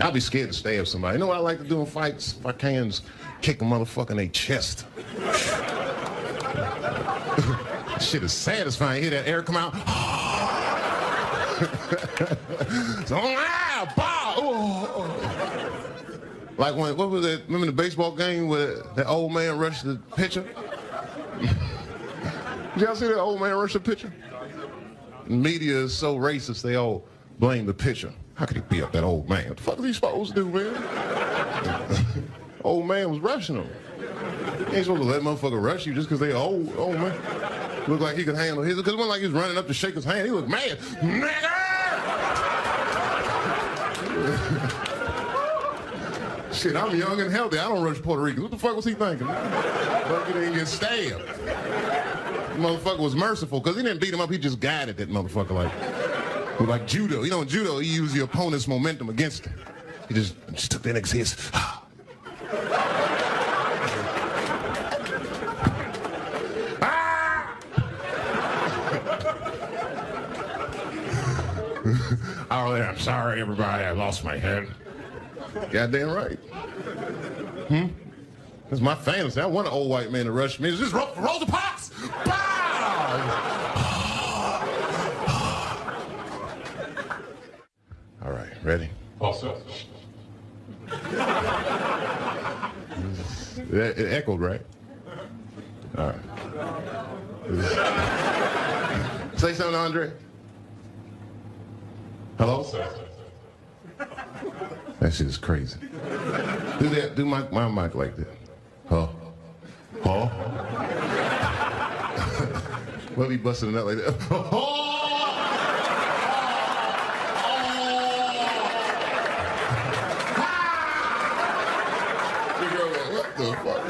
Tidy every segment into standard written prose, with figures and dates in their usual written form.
I'll be scared to stab somebody. You know what I like to do in fights? If I can, is kick a motherfucker in their chest. Shit is satisfying. You hear that air come out? So, like when, what was that? Remember the baseball game where that old man rushed the pitcher? Did y'all see that old man rush the pitcher? The media is so racist, they all blame the pitcher. How could he beat up that old man? What the fuck is he supposed to do, man? Old man was rushing him. You ain't supposed to let motherfucker rush you just because they old man. Looked like he could handle his, because it wasn't like he was running up to shake his hand. He looked mad. Nigga! Shit, I'm young and healthy. I don't rush Puerto Ricans. What the fuck was he thinking? Fuck, he didn't get stabbed. The motherfucker was merciful, because he didn't beat him up. He just guided that motherfucker like judo. You know, in judo, you use the opponent's momentum against him. He just took that nigga's his. Oh, yeah, I'm sorry, everybody. I lost my head. Goddamn right. That's my fantasy. I want an old white man to rush me. It's just Rosa Parks. All right, ready? Also. It echoed, right? All right. Say something, Andre. Hello? That shit is crazy. Do that. Do my mic like that. Huh? Huh? We'll be busting it out like that. What the fuck?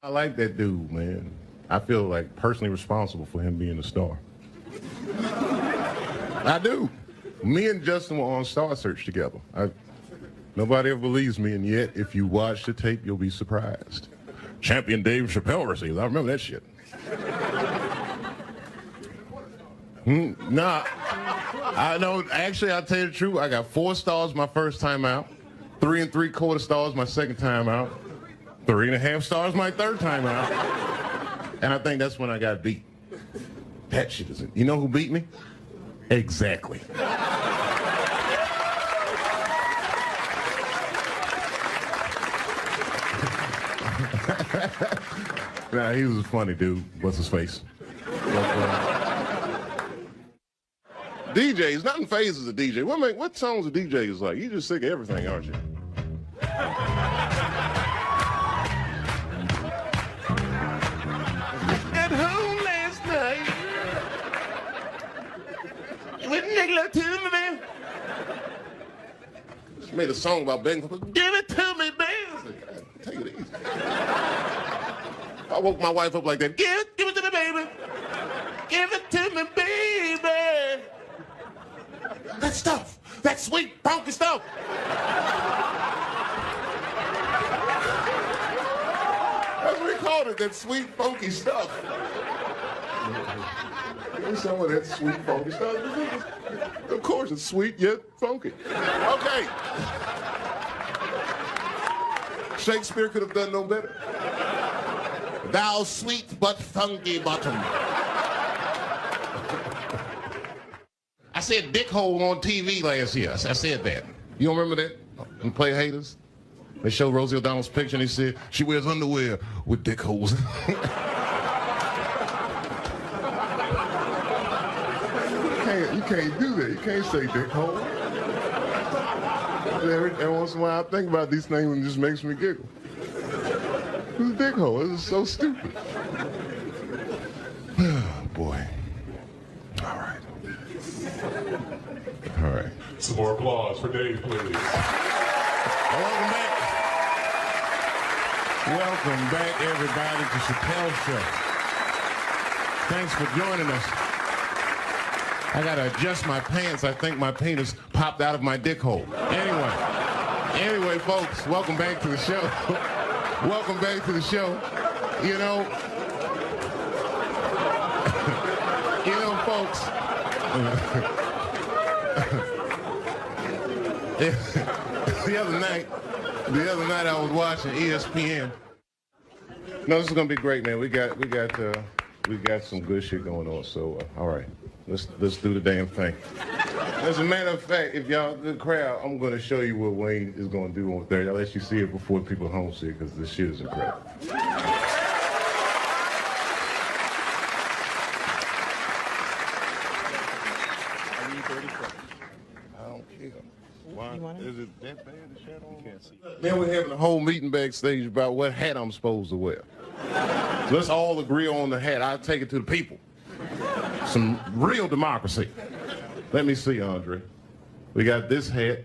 I like that dude, man. I feel like personally responsible for him being a star. I do. Me and Justin were on Star Search together. Nobody ever believes me, and yet, if you watch the tape, you'll be surprised. Champion Dave Chappelle receives. I remember that shit. Nah, I don't. Actually, I'll tell you the truth. I got 4 stars my first time out, 3 3/4 stars my second time out, 3.5 stars my third time out, and I think that's when I got beat. That shit is it. You know who beat me? Exactly. Nah, he was a funny dude. What's his face? DJs, nothing phases a DJ. What songs a DJ is like? You just sick of everything, aren't you? At home last night. You wouldn't make love to me, man. Just made a song about begging for give it to me, man. Take it easy. I woke my wife up like that. Give it to me, baby. Give it to me, baby. That stuff, that sweet, funky stuff. That's what we called it, that sweet, funky stuff. Give me some of that sweet, funky stuff. Of course, it's sweet yet funky. Okay. Shakespeare could have done no better. Thou sweet but funky bottom. I said dick hole on TV last year. I said that. You don't remember that? In Play Haters? They showed Rosie O'Donnell's picture and he said, she wears underwear with dick holes. You can't do that. You can't say dick hole. Every once in a while I think about these things and it just makes me giggle. It's a dick hole. This is so stupid. Oh, boy. All right. All right. Some more applause for Dave, please. Welcome back. Welcome back, everybody, to Chappelle Show. Thanks for joining us. I gotta adjust my pants. I think my penis popped out of my dick hole. Anyway, folks, welcome back to the show. Welcome back to the show. You know, folks. The other night I was watching ESPN. No, this is gonna be great, man. We got some good shit going on. So, all right, let's do the damn thing. As a matter of fact, if y'all good crowd, I'm gonna show you what Wayne is gonna do on Thursday. I'll let you see it before people at home see it, because this shit is incredible. Is it that bad, the shadow? You can't see. Then we're having a whole meeting backstage about what hat I'm supposed to wear. So let's all agree on the hat. I'll take it to the people. Some real democracy. Let me see, Andre. We got this hat.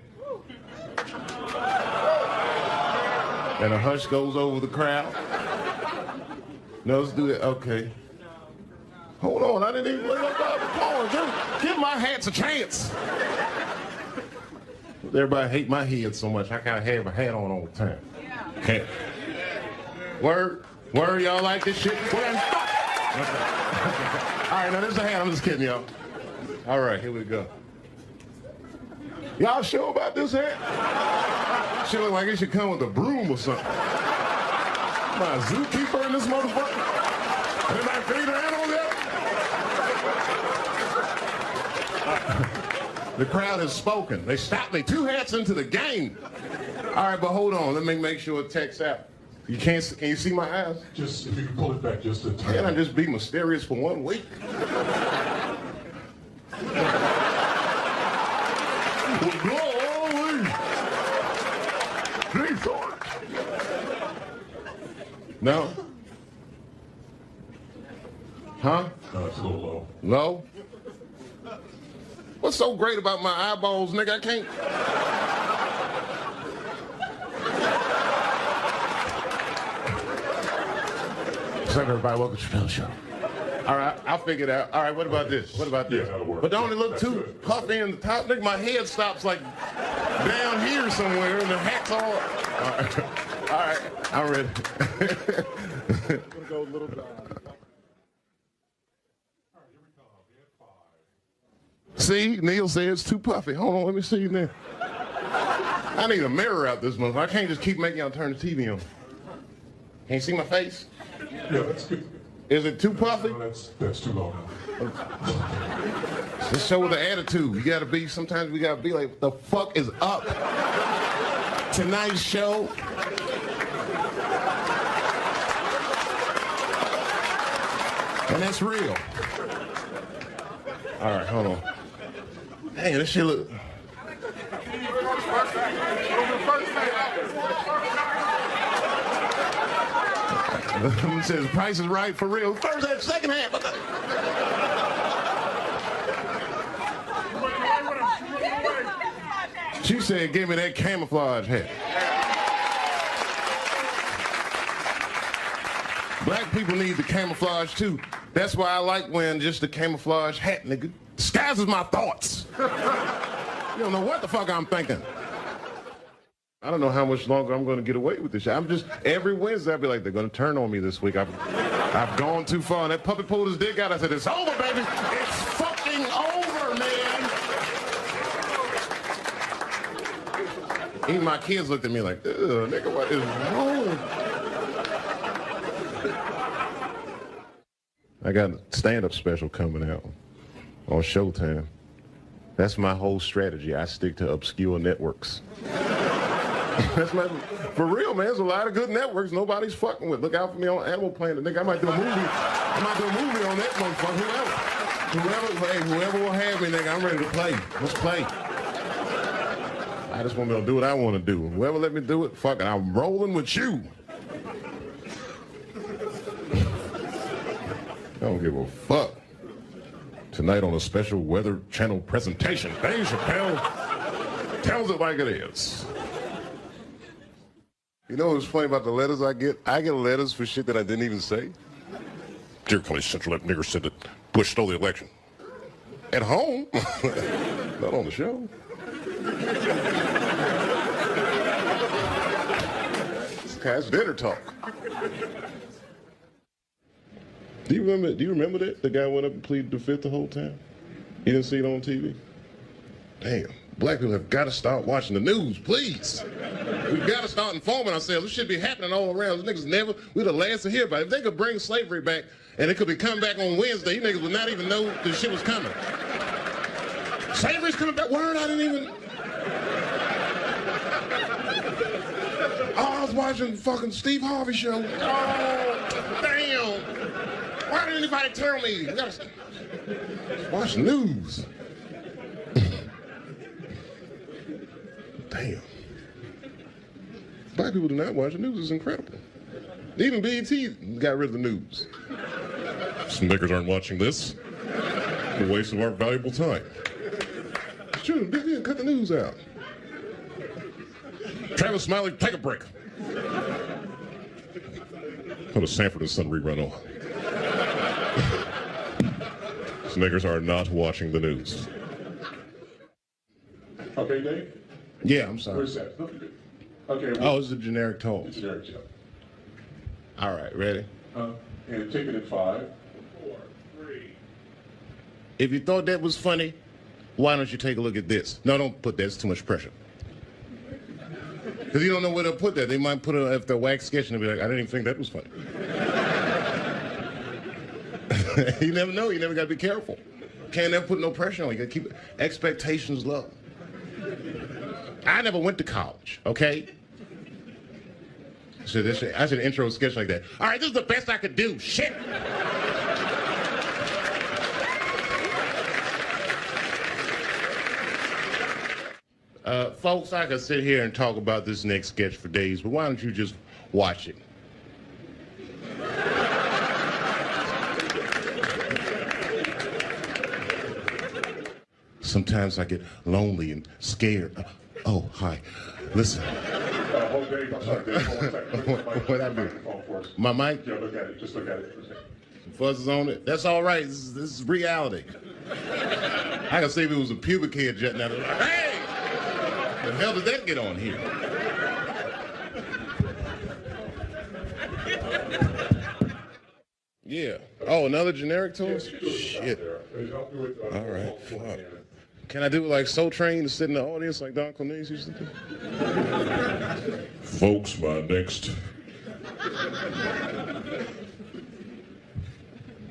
And a hush goes over the crowd. No, let's do it. Okay. Hold on, I didn't even look up the corner. Give my hats a chance. Everybody hate my head so much. I can't have a hat on all the time. Can't. Word, y'all like this shit? Okay. All right, now this is a hat. I'm just kidding, y'all. All right, here we go. Y'all sure about this hat? Shit look like it should come with a broom or something. My zookeeper in this motherfucker. Anybody feed the animal yet? The crowd has spoken. They stopped me 2 hats into the game. All right, but hold on. Let me make sure it checks out. Can you see my eyes? Just, if you can pull it back just a tiny. Can I just be mysterious for 1 week? No? Huh? No, it's a little low. Low? What's so great about my eyeballs, nigga? I can't. What's up, everybody? Welcome to Chappelle Show. All right, I'll figure it out. All right, what about this? What about this? Yeah, that'll work. But don't it look That's too good. puffy in the top? Nigga, my head stops like down here somewhere, and the hat's all. All right, I'm ready. I'm gonna go a little bit. See, Neil said it's too puffy. Hold on, let me see you now. I need a mirror out this month. I can't just keep making y'all turn the TV on. Can you see my face? Yeah, that's good. Is it too puffy? No, that's too low now. Just show with the attitude. You gotta be, sometimes we gotta be like, what the fuck is up? Tonight's show. And that's real. All right, hold on. Dang, this shit look. It says Price is Right for real. First half, second half. She said, give me that camouflage hat. Black people need the camouflage too. That's why I like wearing just the camouflage hat, nigga. Disguises my thoughts. You don't know what the fuck I'm thinking. I don't know how much longer I'm going to get away with this shit. I'm just, every Wednesday, I'll be like, they're going to turn on me this week. I've gone too far. And that puppet pulled his dick out. I said, it's over, baby. It's fucking over, man. Even my kids looked at me like, ugh, nigga, what is wrong? I got a stand-up special coming out on Showtime. That's my whole strategy. I stick to obscure networks. That's for real, man. There's a lot of good networks nobody's fucking with. Look out for me on Animal Planet. Nigga, I might do a movie. I might do a movie on that motherfucker. Whoever will have me, nigga, I'm ready to play. Let's play. I just want to be able to do what I want to do. Whoever let me do it, fuck it. I'm rolling with you. I don't give a fuck. Tonight on a special Weather Channel presentation, Dave Chappelle tells it like it is. You know what's funny about the letters I get? I get letters for shit that I didn't even say. Dear Kelly Central, that nigger said that Bush stole the election. At home? Not on the show. Okay, that's dinner talk. Do you remember that? The guy went up and pleaded the fifth the whole time? You didn't see it on TV? Damn. Black people have got to start watching the news, please. We've got to start informing ourselves. This should be happening all around. These niggas never, we're the last to hear about it. If they could bring slavery back and it could be coming back on Wednesday, you niggas would not even know the shit was coming. Slavery's coming back. Word, I didn't even. Oh, I was watching fucking Steve Harvey show. Oh, damn. Why didn't anybody tell me? We gotta watch the news. Damn. Black people do not watch the news. It's incredible. Even BET got rid of the news. Some niggas aren't watching this. A waste of our valuable time. It's true. BET cut the news out. Travis Smiley, take a break. Put a Sanford and Son rerun on. These niggers are not watching the news. Okay, Dave? Yeah, I'm sorry. Where's that? Okay. Oh, it's a generic talk. It's generic, yeah. All right, ready? And take it at 5, 4, 3. If you thought that was funny, why don't you take a look at this? No, don't put that. It's too much pressure. Because you don't know where they'll put that. They might put it after a wax sketch and they'll be like, I didn't even think that was funny. You never know. You never got to be careful. Can't never put no pressure on you. Got to keep expectations low. I never went to college, okay? So I should intro a sketch like that. All right, this is the best I could do. Shit. Folks, I could sit here and talk about this next sketch for days, but why don't you just watch it? Sometimes I get lonely and scared. Oh, hi. Listen. Hold Dave, I'm sorry, Dave. Hold on a second. What I do? My mic? Yeah, look at it. Just look at it for a second. Fuzz is on it. That's all right. This is reality. I can see if it was a pubic hair jutting out of it. Hey! The hell did that get on here? Yeah. Oh, another generic tool? Shit. All right. Fuck. Can I do it like Soul Train to sit in the audience like Don Cornelius used to do? Folks, my next.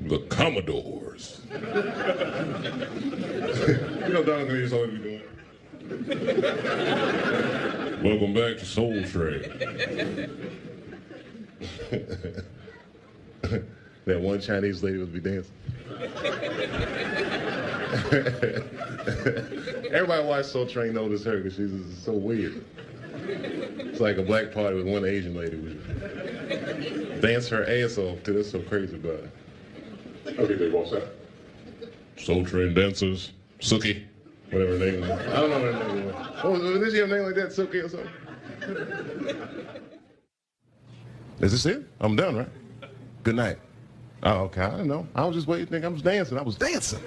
The Commodores. You know Don Cornelius always be doing. Welcome back to Soul Train. That one Chinese lady would be dancing. Everybody watch Soul Train knows her because she's so weird. It's like a black party with one Asian lady who dance her ass off too. That's so crazy about it. Okay, Dave, all set? Soul Train dancers, Suki, whatever her name was. I don't know what her name was. Oh, did she have a name like that, Suki or something? Is this it? I'm done, right? Good night. Oh, okay, I don't know. I was just waiting to think I was dancing. I was dancing.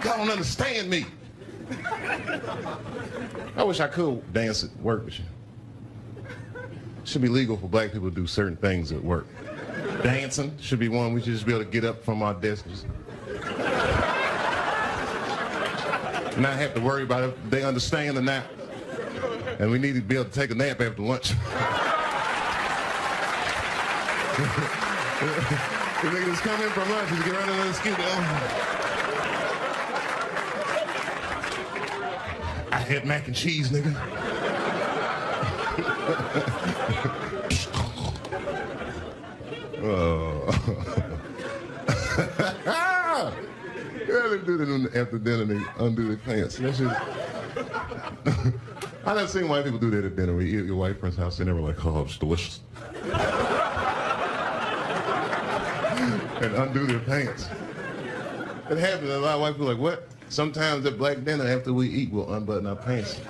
Y'all don't understand me. I wish I could dance at work with you. It should be legal for black people to do certain things at work. Dancing should be one we should just be able to get up from our desks. Not have to worry about if they understand or not. And we need to be able to take a nap after lunch. If they just come in from lunch, just get right under the scoop. I had mac and cheese, nigga. Oh. Yeah, they do that after dinner, they undo their pants. That's just... I done seen white people do that at dinner. We eat at your white friend's house, and they were like, oh, it's delicious. And undo their pants. It happens. A lot of white people are like, what? Sometimes at black dinner, after we eat, we'll unbutton our pants.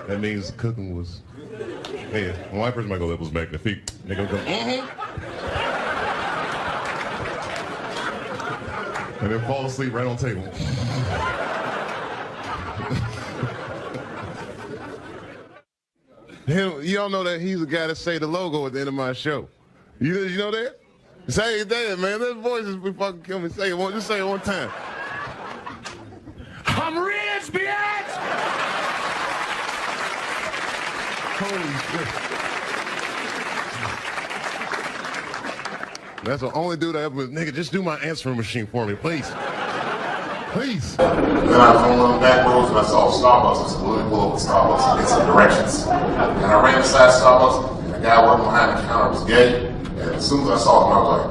That means the cooking was... Hey, a white person might go, that was magnifique. And they go, and then fall asleep right on the table. You don't know that he's the guy that say the logo at the end of my show. You know that? Say it there, man. That voice is fucking kill me. Say it one. Just say it one time. I'm rich, bitch! Holy shit. That's the only dude I ever was. Nigga, just do my answering machine for me, please. Please. Then I was on one of the back roads and I saw Starbucks. I said, well, let me pull over to Starbucks and get some directions. And I ran inside Starbucks, and the guy working behind the counter was gay. And as soon as I saw him, I was like,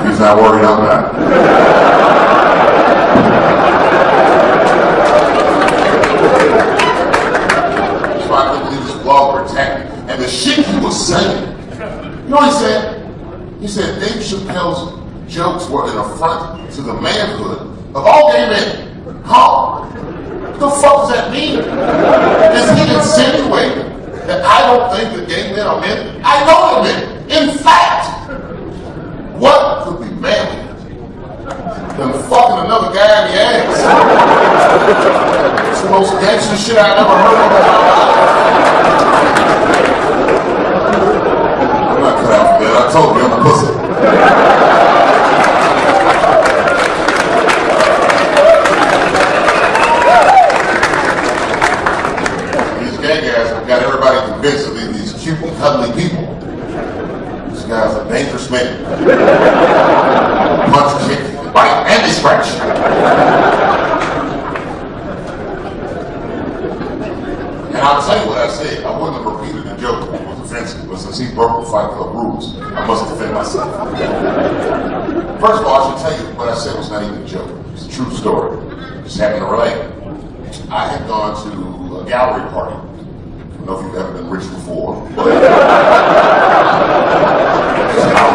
he's not worried, I'm not. So I couldn't believe this blogger attacked me. And the shit he was saying, you know what he said? He said Dave Chappelle's jokes were an affront to the manhood of all gay men. Huh? What the fuck does that mean? Is he insinuating that I don't think that gay men are men? I know they're men. In fact, what could be manly than fucking another guy in the ass? It's the most gangster shit I've ever heard of in my life. I'm not cut out for that. I told you I'm a pussy. These gay guys have got everybody convinced of these cute and cuddly people. These guys are dangerous men. Punch, kick, bite, and they scratch. And I'll tell you what I said. I wouldn't have repeated the joke. It was offensive. But since he broke the Fight Club rules, I must defend myself. First of all, I should tell you what I said was not even a joke. It's a true story. Just happened to relate. I had gone to a gallery party. I don't know if you've ever been rich before, but I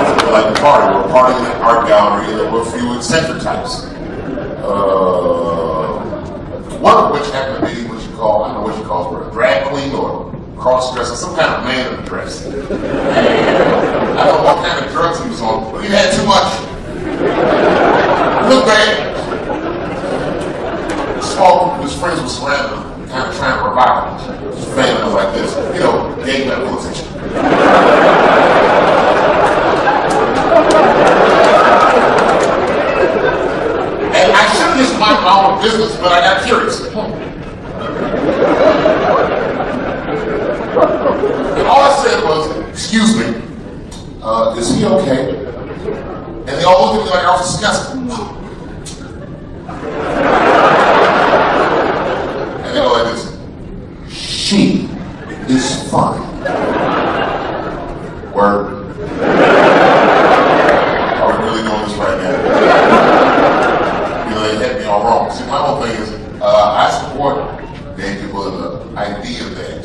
was like the party. We were partying in an art gallery, and there were a few eccentric types. One of which happened to be what you call, I don't know what you call it, a drag queen or cross-dresser, some kind of man in a dress. And I don't know what kind of drugs he was on, but he had too much. Look bad. Small group of his friends were surrounding him, kind of trying to revive him. His family was like this, you know, gay level attention. And I should have just minded my own business, but I got curious. And all I said was, excuse me, is he okay? And they all looked at me like I was disgusted. And they go like this, she is fine. Word. Are we really doing this right now? You know, they had me all wrong. See, my whole thing is, I support gay people in the idea that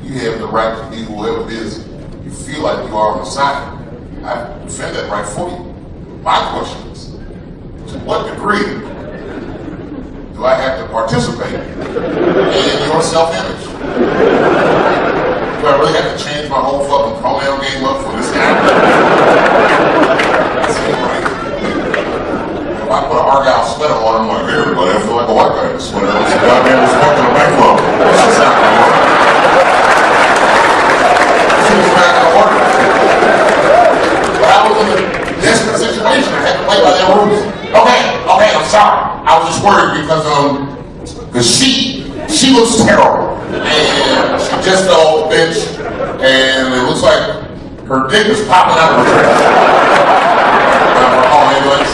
you have the right to be whoever it is you feel like you are on the side. I defend that right for you. My question is, to what degree do I have to participate in your self-image? Do I really have to change my whole fucking pronoun game up for this guy? That seems right. If I put an Argyle sweater on, I'm like, everybody, I feel like a white guy in a sweater. It's a goddamn respect in a bank club. That's just not gonna work. It's not gonna work. But I was in a desperate situation. I had to play by their rules. Okay, I'm sorry. I was just worried because she looks terrible. And she just fell off the bench. And it looks like her dick is popping out of her dress. Oh, ambulance.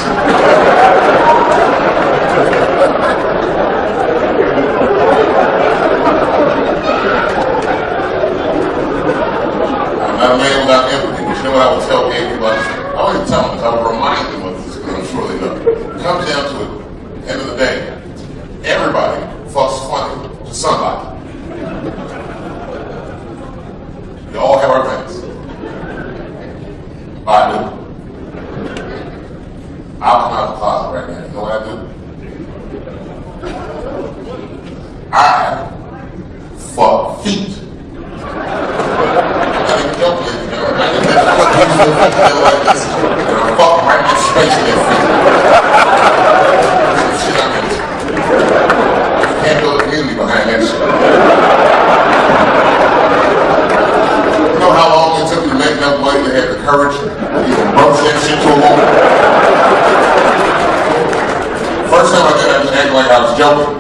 I'm not a man without empathy, but you know what I would tell gay people? I don't even tell them this. I would remind them of this because I'm sure they know. It comes down to it, at the end of the day, everybody fucks funny to somebody. We all have our things. I do. I'll come out of the closet right now. You know what I do? I fuck feet. I'm not even joking, you know. I just fuck usually like this. And I'm fucking right in space in their feet. Some shit I'm into. You like I was joking.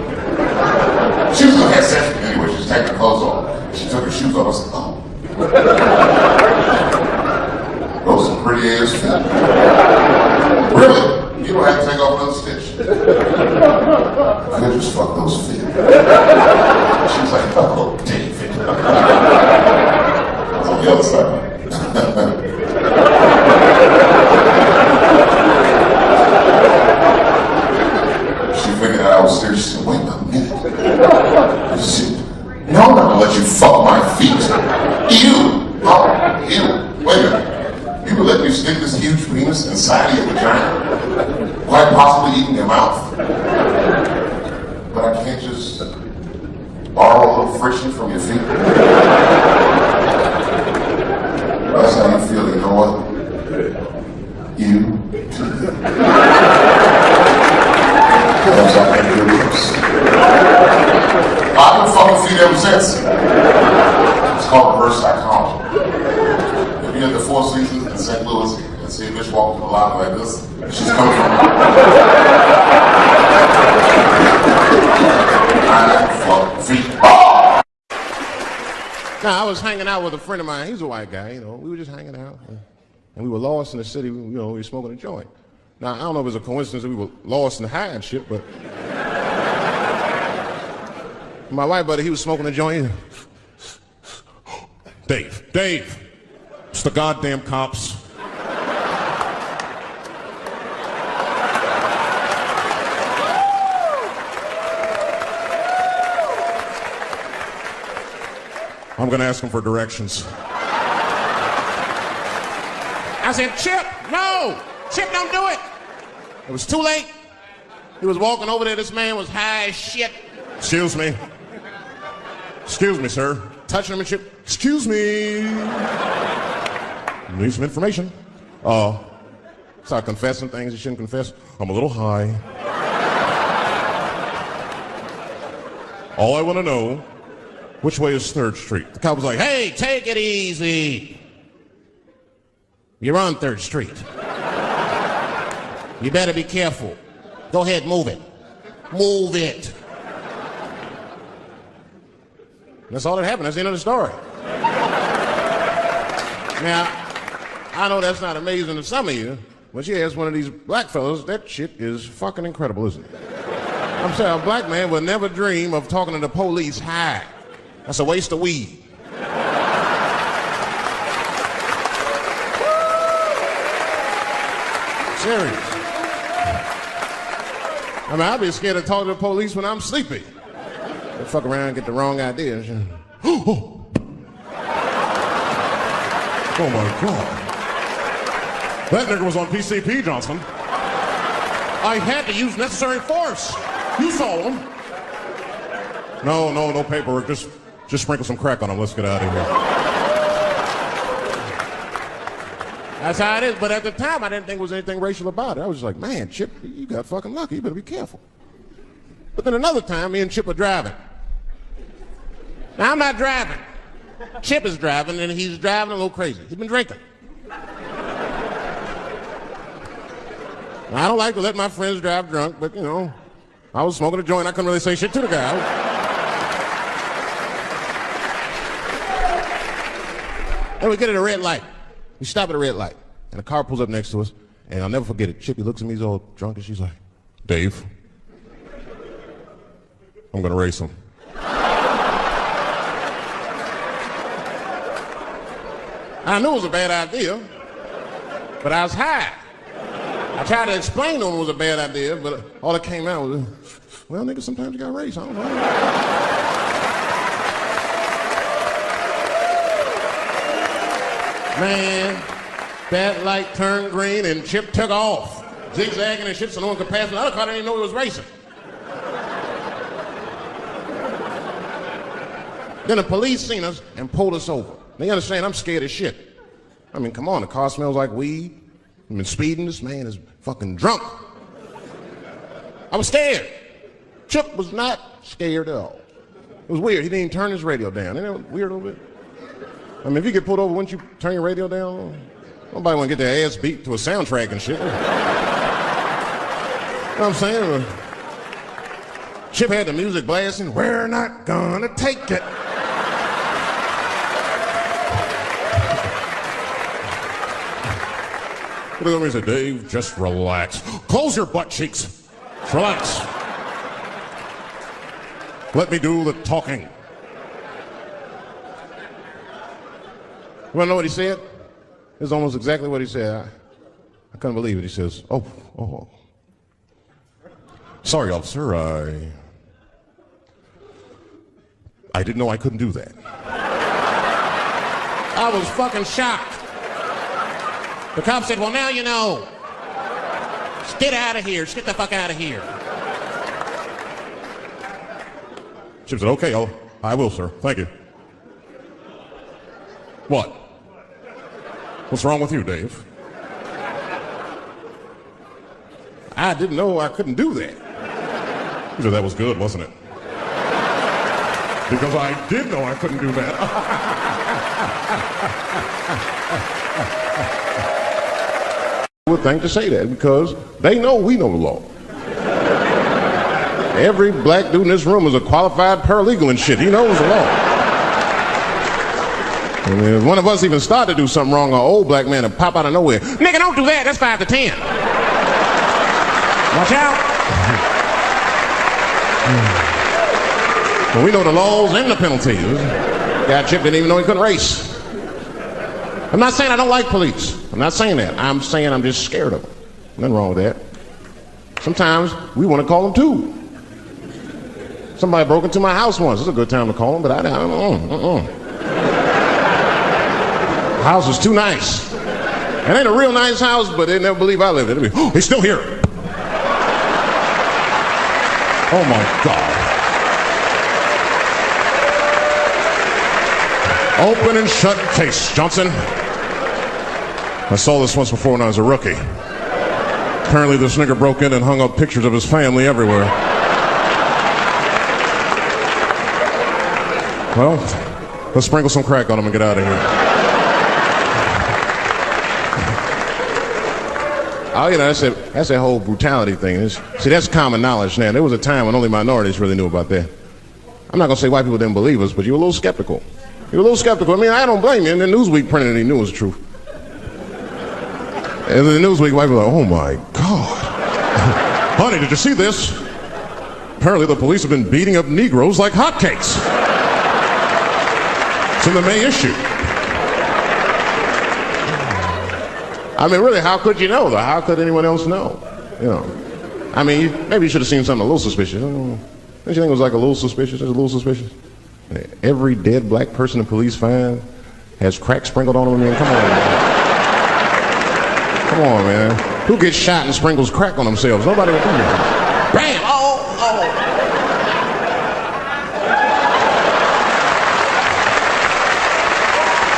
She was gonna have sex with me anyway. She was taking her clothes off. She took her shoes off. I said, oh. Those are pretty ass feet. Really? You don't have to take off another stitch. I could just fuck those feet. She was like, oh, David. I was on the other side. She figured out I was serious. She said, wait a minute. I said, no, I'm not gonna let you fuck my feet. Ew. Oh, ew. Wait a minute. You would let me stick this huge penis inside of your vagina? Quite possibly eating your mouth? But I can't just borrow a little friction from your feet? That's how you feel, you know what? You too. Because I can do this. I've been fucking feet ever since. It's called reverse psychology. If you're at the Four Seasons in St. Louis and see a bitch walk in the lobby like this, she's coming from I fuck feet. Oh! Now, I was hanging out with a friend of mine. He's a white guy, you know. We were just hanging out. And we were lost in the city, you know, we were smoking a joint. Now, I don't know if it was a coincidence that we were lost and high and shit, but... my white buddy, he was smoking a joint. Dave, it's the goddamn cops. I'm gonna ask him for directions. I said, Chip, no! Chip, don't do it! It was too late. He was walking over there, this man was high as shit. Excuse me, sir. Touching him and Chip, excuse me. Need some information. Start confessing things you shouldn't confess. I'm a little high. All I want to know, which way is 3rd Street? The cop was like, hey, take it easy. You're on 3rd Street. You better be careful. Go ahead, move it. Move it. That's all that happened. That's the end of the story. Now, I know that's not amazing to some of you, but you ask one of these black fellas, that shit is fucking incredible, isn't it? I'm saying a black man would never dream of talking to the police high. That's a waste of weed. Serious. I mean, I'd be scared to talk to the police when I'm sleepy. They fuck around and get the wrong idea. Oh my God. That nigga was on PCP, Johnson. I had to use necessary force. You saw him. No paperwork. Just sprinkle some crack on him. Let's get out of here. That's how it is. But at the time, I didn't think there was anything racial about it. I was just like, man, Chip, you got fucking lucky. You better be careful. But then another time, me and Chip are driving. Now, I'm not driving. Chip is driving, and he's driving a little crazy. He's been drinking. Now, I don't like to let my friends drive drunk, but, you know, I was smoking a joint. I couldn't really say shit to the guy. Then we get at a red light. We stop at a red light, and a car pulls up next to us, and I'll never forget it. Chippy looks at me, he's all drunk, and she's like, Dave, I'm gonna race him. I knew it was a bad idea, but I was high. I tried to explain to him it was a bad idea, but all that came out was, well, nigga, sometimes you gotta race, I don't know. Man, that light turned green and Chip took off, zigzagging and shit so no one could pass me. The other car didn't even know he was racing. Then the police seen us and pulled us over. They understand I'm scared as shit. I mean, come on, the car smells like weed. I've been speeding, this man is fucking drunk. I was scared. Chip was not scared at all. It was weird, he didn't even turn his radio down. Isn't that weird a little bit? I mean, if you get pulled over, wouldn't you turn your radio down? Nobody want to get their ass beat to a soundtrack and shit. You know what I'm saying? Chip had the music blasting. We're not gonna take it. He looked at me and said, Dave, just relax. Close your butt cheeks. Just relax. Let me do the talking. You want to know what he said? This is almost exactly what he said. I couldn't believe it. He says, oh. Sorry, officer, I didn't know I couldn't do that. I was fucking shocked. The cop said, well, now you know. Just get out of here. Just get the fuck out of here. Chip said, okay, I will, sir. Thank you. What? What's wrong with you, Dave? I didn't know I couldn't do that. He said, that was good, wasn't it? Because I did know I couldn't do that. Would think to say that because they know we know the law. Every black dude in this room is a qualified paralegal and shit. He knows the law. I mean, if one of us even start to do something wrong, an old black man will pop out of nowhere. Nigga, don't do that. That's 5 to 10. Watch out. Well, we know the laws and the penalties. Guy Chip didn't even know he couldn't race. I'm not saying I don't like police. I'm not saying that. I'm saying I'm just scared of them. Nothing wrong with that. Sometimes we want to call them too. Somebody broke into my house once. It's a good time to call them, but I don't. House is too nice. It ain't a real nice house, but they never believe I lived in it. Oh, he's still here. Oh my God. Open and shut case, Johnson. I saw this once before when I was a rookie. Apparently this nigger broke in and hung up pictures of his family everywhere. Well, let's sprinkle some crack on him and get out of here. Oh, you know, that's that whole brutality thing. See, that's common knowledge now. There was a time when only minorities really knew about that. I'm not going to say white people didn't believe us, but you were a little skeptical. You were a little skeptical. I mean, I don't blame you. And the Newsweek printed it, he knew it was true. And the Newsweek white people were like, oh my God. Honey, did you see this? Apparently the police have been beating up Negroes like hotcakes. It's in the May issue. I mean, really, how could you know, though? How could anyone else know? You know, I mean, maybe you should have seen something a little suspicious. Don't you think it was like a little suspicious? It's a little suspicious. Every dead black person the police find has crack sprinkled on them. I mean, come on, man. Come on, man. Who gets shot and sprinkles crack on themselves? Nobody would do that. Bam! Oh!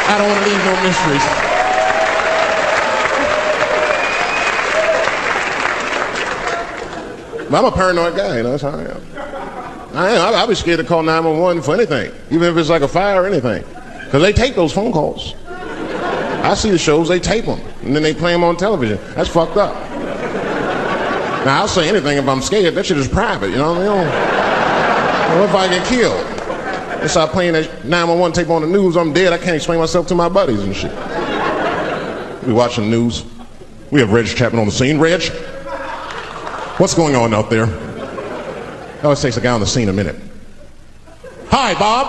I don't want to leave no mysteries. I'm a paranoid guy, you know, that's how I am. I'll be scared to call 911 for anything, even if it's like a fire or anything. Because they tape those phone calls. I see the shows, they tape them, and then they play them on television. That's fucked up. Now, I'll say anything if I'm scared. That shit is private, you know what I mean? What if I get killed? They start playing that 911 tape on the news, I'm dead, I can't explain myself to my buddies and shit. We watching the news. We have Reg Chapman on the scene. Reg? What's going on out there? It always takes a guy on the scene a minute. Hi, Bob.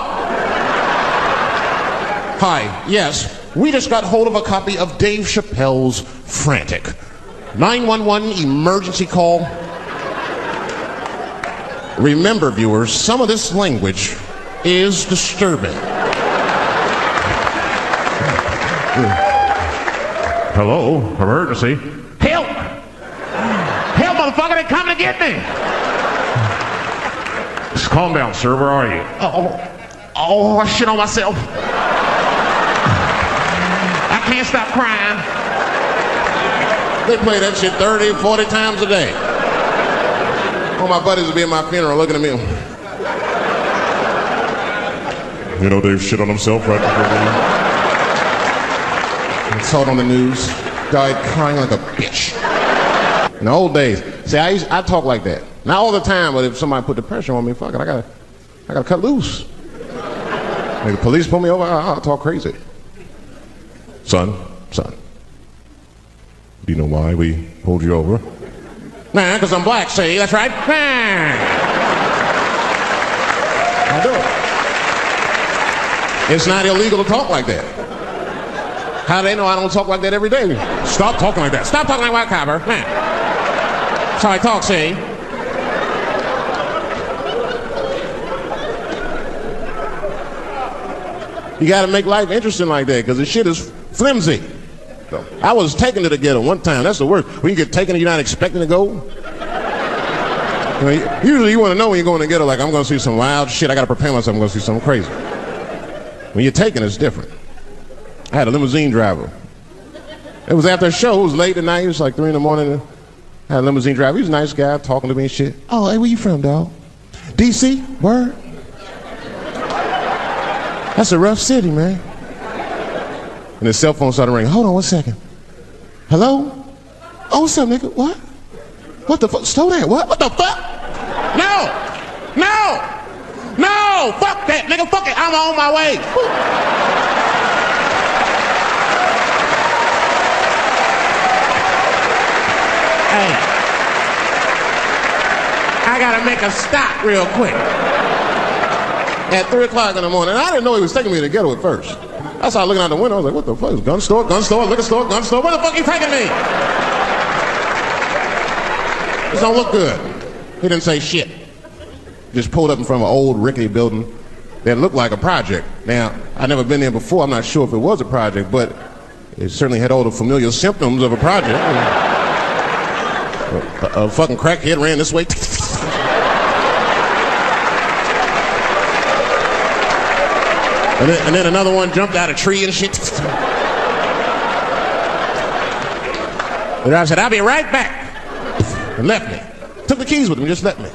Hi, yes. We just got hold of a copy of Dave Chappelle's Frantic. 911 emergency call. Remember, viewers, some of this language is disturbing. Hello, emergency. Help! Help, motherfucker, they're coming to get me! Just calm down, sir, where are you? Oh, I shit on myself. I can't stop crying. They play that shit 30, 40 times a day. All my buddies will be at my funeral looking at me. You know, Dave shit on himself right before me. I saw it on the news. Died crying like a bitch. In the old days. See, I talk like that. Not all the time, but if somebody put the pressure on me, fuck it, I gotta cut loose. Like the police pull me over, I'll talk crazy. Son, do you know why we pulled you over? Nah, because I'm black, see, that's right. Nah. I do it. It's not illegal to talk like that. How do they know I don't talk like that every day? Stop talking like that. Stop talking like white copper. Nah. That's how I talk, see? You gotta make life interesting like that, because the shit is flimsy. So, I was taken to the ghetto one time. That's the worst. When you get taken and you're not expecting to go. Usually you want to know when you're going to the ghetto, like, I'm going to see some wild shit. I got to prepare myself. I'm going to see something crazy. When you're taken, it's different. I had a limousine driver. It was after a show. It was late at night. It was like 3 in the morning. I had a limousine driver. He was a nice guy talking to me and shit. Oh, hey, where you from, dog? D.C.? Word? That's a rough city, man. And his cell phone started ringing. Hold on 1 second. Hello? Oh, what's up, nigga? What? What the fuck? Slow down. What? What the fuck? No! Fuck that, nigga. Fuck it. I'm on my way. Hey. I gotta make a stop real quick. At 3 o'clock in the morning. I didn't know he was taking me to the ghetto at first. I started looking out the window. I was like, what the fuck? Gun store, liquor store, gun store. Where the fuck are you taking me? This don't look good. He didn't say shit. Just pulled up in front of an old rickety building that looked like a project. Now, I've never been there before. I'm not sure if it was a project, but it certainly had all the familiar symptoms of a project. A fucking crackhead ran this way. And then another one jumped out of a tree and shit. The driver said, I'll be right back. And left me. Took the keys with him, just left me.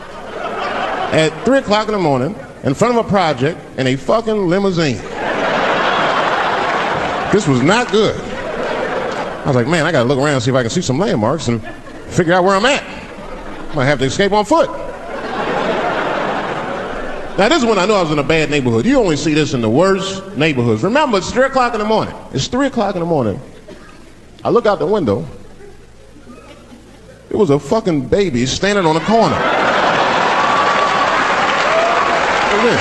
At 3 o'clock in the morning, in front of a project, in a fucking limousine. This was not good. I was like, man, I gotta look around and see if I can see some landmarks and figure out where I'm at. I might have to escape on foot. Now, this is when I knew I was in a bad neighborhood. You only see this in the worst neighborhoods. Remember, it's 3 o'clock in the morning. It's 3 o'clock in the morning. I look out the window. It was a fucking baby standing on the corner. Look at this.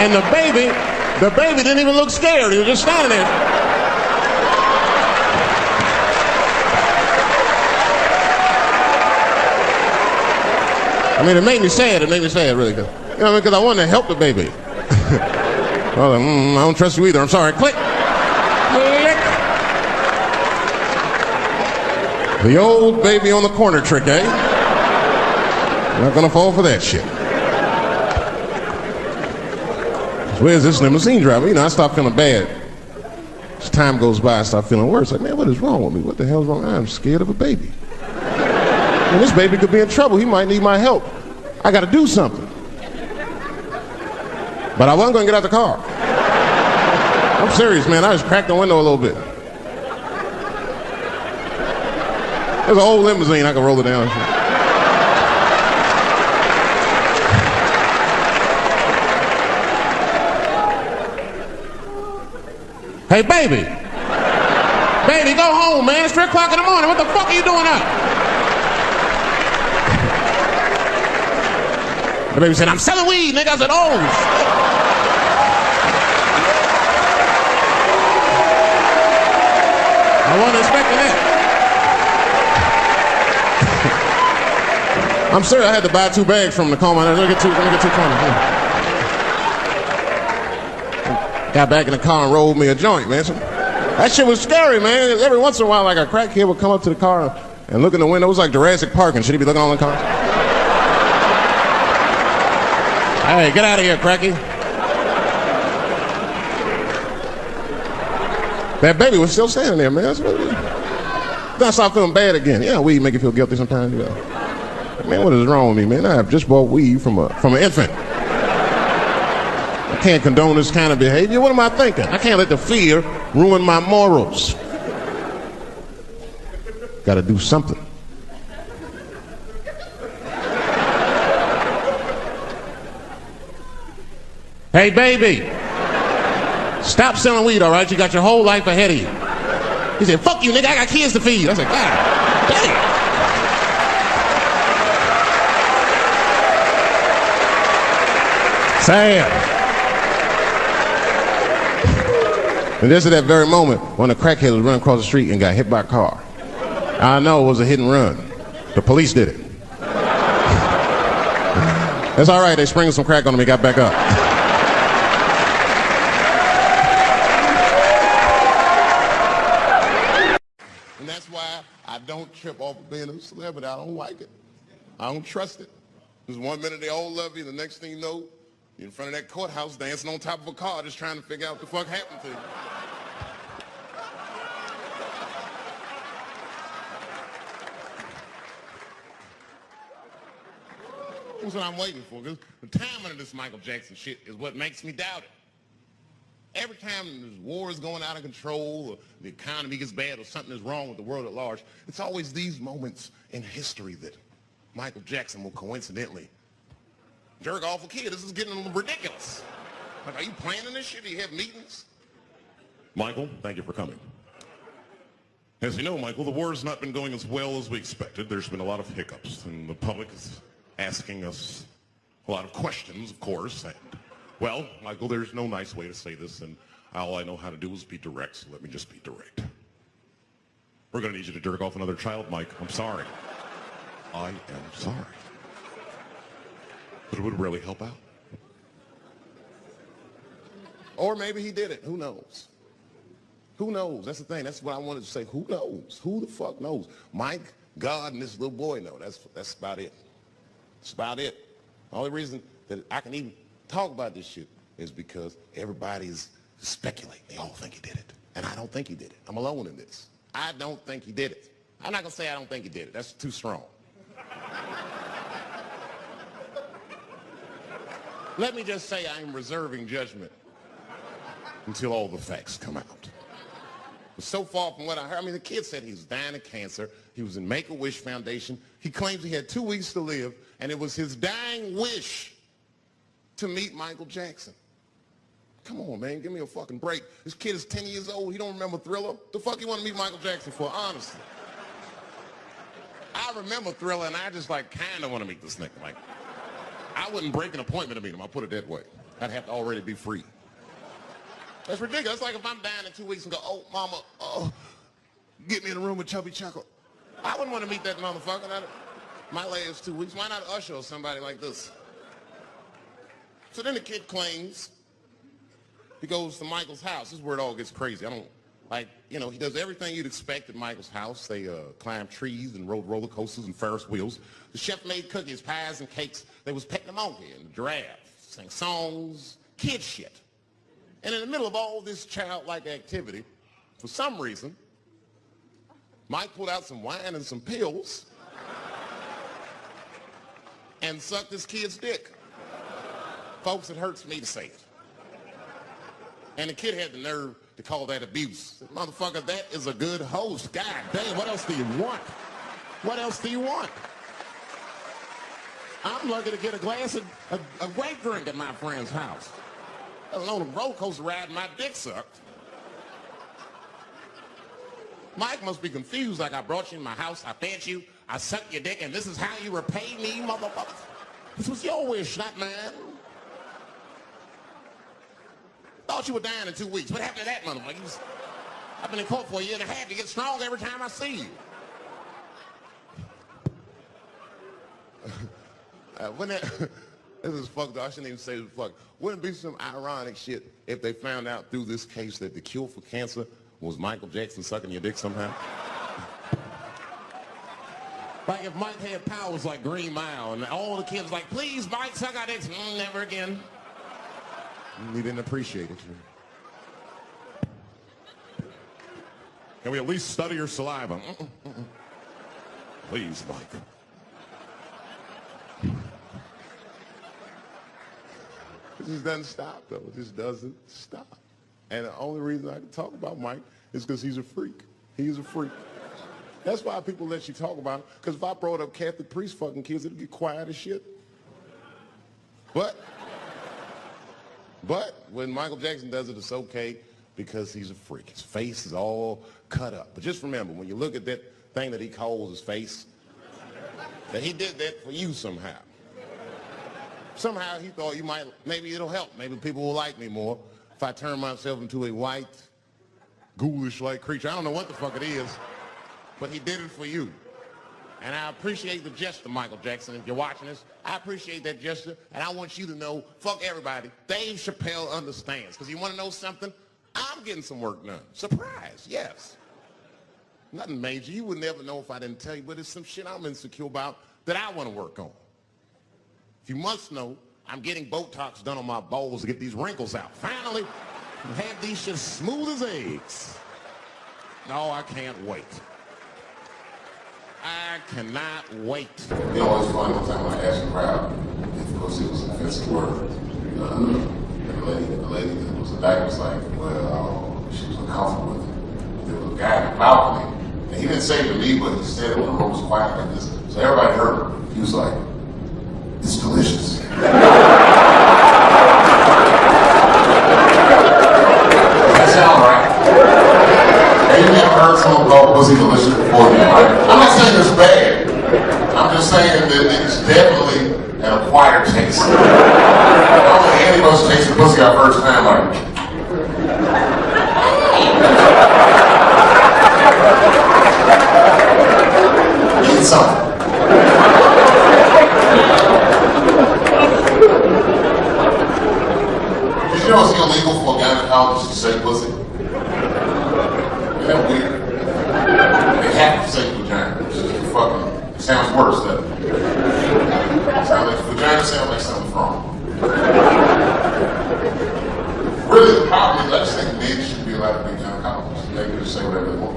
And the baby didn't even look scared. He was just standing there. I mean, it made me sad. It made me sad, really. You know what I mean? Because I wanted to help the baby. I was like, I don't trust you either. I'm sorry. Click. Click. The old baby on the corner trick, eh? Not gonna fall for that shit. Where's this limousine driver? You know, I start feeling bad. As time goes by, I start feeling worse. Like, man, what is wrong with me? What the hell's wrong? I'm scared of a baby. And this baby could be in trouble. He might need my help. I got to do something. But I wasn't going to get out the car. I'm serious, man. I just cracked the window a little bit. There's an old limousine. I can roll it down. Hey, baby. Baby, go home, man. It's 3 o'clock in the morning. What the fuck are you doing up? The baby said, I'm selling weed, nigga. I said, oh, shit. I wasn't expecting that. I'm serious. I had to buy 2 bags from the coma. Let me get 2 comas. Got back in the car and rolled me a joint, man. So, that shit was scary, man. Every once in a while, like a crackhead would come up to the car and look in the window. It was like Jurassic Park, and should he be looking all in the car? Hey, get out of here, cracky. That baby was still standing there, man. Then I started feeling bad again. Yeah, weed make you feel guilty sometimes. You know. Man, what is wrong with me, man? I have just bought weed from an infant. I can't condone this kind of behavior. What am I thinking? I can't let the fear ruin my morals. Got to do something. Hey, baby, stop selling weed, all right? You got your whole life ahead of you. He said, fuck you, nigga, I got kids to feed. I said, God damn. Sam. And just at that very moment, one of the crackheads was running across the street and got hit by a car. I know it was a hit and run. The police did it. That's all right, they sprinkled some crack on him and got back up. And that's why I don't trip off of being a celebrity. I don't like it. I don't trust it. Because 1 minute they all love you, the next thing you know, you're in front of that courthouse dancing on top of a car just trying to figure out what the fuck happened to you. That's what I'm waiting for. Because the timing of this Michael Jackson shit is what makes me doubt it. Every time this war is going out of control or the economy gets bad or something is wrong with the world at large, it's always these moments in history that Michael Jackson will coincidentally jerk off a kid. This is getting ridiculous. Like, are you planning this shit? Do you have meetings? Michael, thank you for coming. As you know, Michael, the war has not been going as well as we expected. There's been a lot of hiccups, and the public is asking us a lot of questions, of course. And, well, Michael, there's no nice way to say this, and all I know how to do is be direct, so let me just be direct. We're going to need you to jerk off another child, Mike. I'm sorry. I am sorry. But it would really help out. Or maybe he did it. Who knows? Who knows? That's the thing. That's what I wanted to say. Who knows? Who the fuck knows? Mike, God, and this little boy know. That's about it. That's about it. The only reason that I can even talk about this shit is because everybody's speculating. They all think he did it. And I don't think he did it. I'm alone in this. I don't think he did it. I'm not going to say I don't think he did it. That's too strong. Let me just say I'm reserving judgment until all the facts come out. But so far from what I heard, I mean, the kid said he was dying of cancer. He was in Make-A-Wish Foundation. He claims he had 2 weeks to live, and it was his dying wish to meet Michael Jackson. Come on, man, give me a fucking break. This kid is 10 years old. He don't remember Thriller. The fuck you want to meet Michael Jackson for, honestly? I remember Thriller, and I just, like, kind of want to meet this nigga. Like, I wouldn't break an appointment to meet him. I'll put it that way. I'd have to already be free. That's ridiculous. It's like if I'm dying in 2 weeks and go, oh, mama, oh, get me in a room with Chubby Chuckle. I wouldn't want to meet that motherfucker. My last 2 weeks. Why not Usher or somebody like this? So then the kid claims he goes to Michael's house. This is where it all gets crazy. I don't, like, you know, he does everything you'd expect at Michael's house. They climb trees and rode roller coasters and Ferris wheels. The chef made cookies, pies, and cakes. They was petting a monkey and a giraffe, sang songs, kid shit. And in the middle of all this childlike activity, for some reason, Mike pulled out some wine and some pills and sucked this kid's dick. Folks, it hurts me to say it. And the kid had the nerve to call that abuse. Motherfucker, that is a good host. God damn, what else do you want? What else do you want? I'm lucky to get a glass of a grape drink at my friend's house. Let alone a roller coaster ride and my dick sucked. Mike must be confused, like I brought you in my house, I fed you, I sucked your dick, and this is how you repay me, motherfucker? This was your wish, not mine. Thought you were dying in 2 weeks. What happened to that motherfucker? I've been in court for a year and a half. You get stronger every time I see you. This is fucked up. I shouldn't even say this fuck. Wouldn't it be some ironic shit if they found out through this case that the cure for cancer was Michael Jackson sucking your dick somehow? Like if Mike had powers like Green Mile and all the kids like, please, Mike, suck our dicks. Never again. You didn't appreciate it. Can we at least study your saliva? Please, Mike. It just doesn't stop, though. It just doesn't stop. And the only reason I can talk about Mike is because he's a freak. He's a freak. That's why people let you talk about it. Because if I brought up Catholic priest fucking kids, it'd get quiet as shit. But when Michael Jackson does it, it's okay because he's a freak. His face is all cut up. But just remember, when you look at that thing that he calls his face, that he did that for you somehow. Somehow he thought maybe it'll help. Maybe people will like me more if I turn myself into a white, ghoulish-like creature. I don't know what the fuck it is, but he did it for you. And I appreciate the gesture, Michael Jackson. If you're watching this, I appreciate that gesture. And I want you to know, fuck everybody, Dave Chappelle understands. Because you want to know something? I'm getting some work done. Surprise, yes. Nothing major. You would never know if I didn't tell you, but it's some shit I'm insecure about that I want to work on. If you must know, I'm getting Botox done on my balls to get these wrinkles out. Finally, have these shit smooth as eggs. No, I can't wait. I cannot wait. You know, it's funny, one time when I asked the crowd, of course it was an offensive word. The lady that was a doctor was like, well, she was uncomfortable with it. There was a guy in the balcony, and he didn't say it to me, but he said it when the room was quiet like this. So everybody heard it. He was like, it's delicious. That sound right? Have you ever heard someone call pussy delicious before? I'm not saying it's bad. I'm just saying that it's definitely an acquired taste. I don't think any of us tasted pussy our first time like. Eat something. Did you know it's illegal for a gynecologist to say pussy? Isn't that weird? They have to say vagina. It's just fucking, it sounds worse, doesn't it? Vagina sounds like something's wrong. Really, the problem is I just think men should be allowed to be gynecologists. They can just say whatever they want.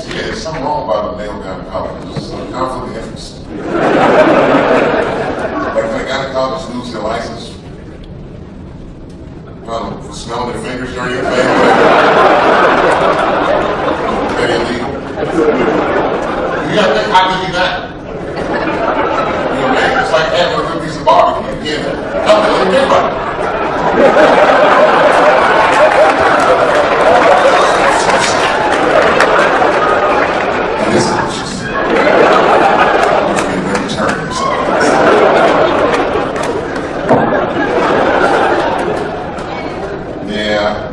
Yeah, there's something wrong about a male gynecologist. It's a conflict of interest. Like when a gynecologist lose their license, for smelling their fingers during your thing, that illegal. You gotta think, how did you die? You know, man, it's like having a good piece of barbecue. Again, nothing to think about it. It is delicious. You can really turn yourself. Yeah.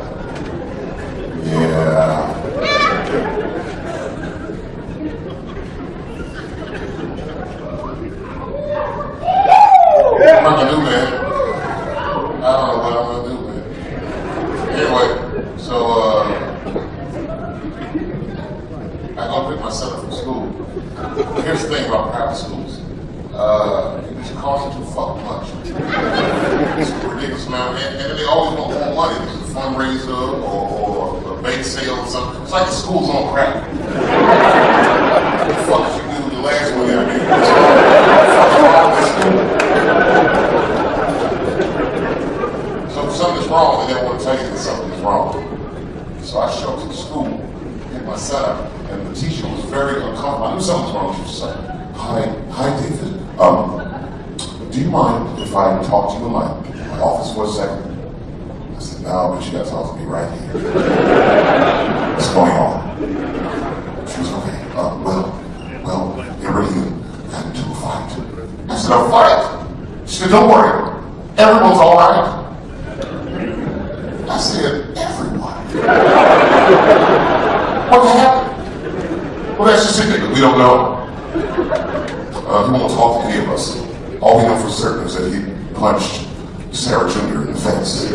What I'm gonna do, man? I don't know what I'm gonna do, man. Anyway, so I go pick my son up from school. Here's the thing about private schools. It costs you too fucking much. It's a ridiculous amount, and they always want more money. There's a fundraiser or a bake sale or something. It's like the school's on crack. What the fuck did you do with the last one I mean? So if something's wrong, they don't want to tell you that something's wrong. So I showed up to the school, picked my son up, and the teacher was very uncomfortable. I knew something was wrong. She was like, hi, David. Do you mind if I talk to you in my office for a second? I said, no, but you gotta talk to me right here. What's going on? She was okay. Well, they really got into a fight. I said, a fight? She said, don't worry. Everyone's all right. I said, everyone? What happened? Well, that's just it. We don't know. He won't talk to any of us. All we know for certain is that he punched Sarah Jr. in the face.